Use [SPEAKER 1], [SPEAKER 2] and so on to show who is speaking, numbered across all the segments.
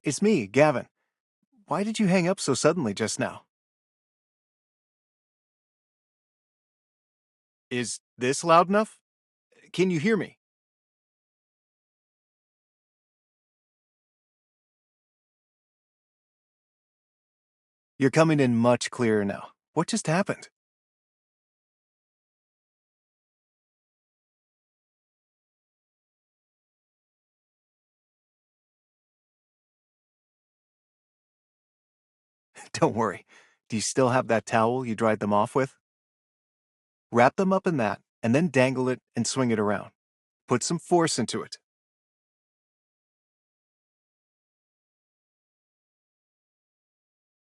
[SPEAKER 1] It's me, Gavin. Why did you hang up so suddenly just now? Is this loud enough? Can you hear me? You're coming in much clearer now. What just happened? Don't worry. Do you still have that towel you dried them off with? Wrap them up in that, and then dangle it and swing it around. Put some force into it.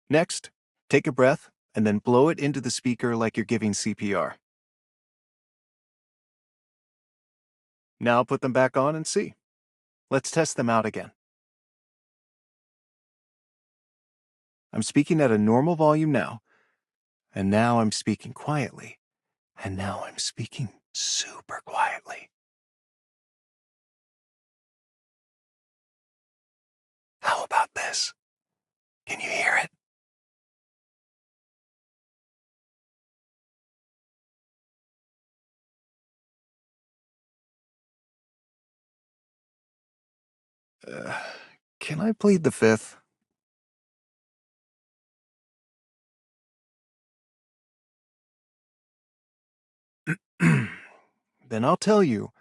[SPEAKER 1] Next, take a breath and then blow it into the speaker like you're giving CPR. Now put them back on and see. Let's test them out again. I'm speaking at a normal volume now, and now I'm speaking quietly, and now I'm speaking super quietly. How about this? Can you hear it? Uh, can I plead the fifth? Then I'll tell you,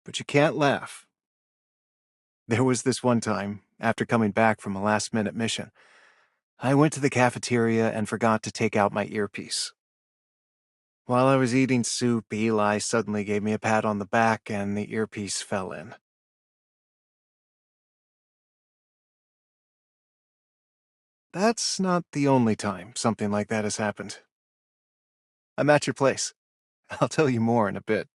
[SPEAKER 1] but you can't laugh. There was this one time, after coming back from a last-minute mission, I went to the cafeteria and forgot to take out my earpiece. While I was eating soup, Eli suddenly gave me a pat on the back and the earpiece fell in. That's not the only time something like that has happened. I'm at your place. I'll tell you more in a bit.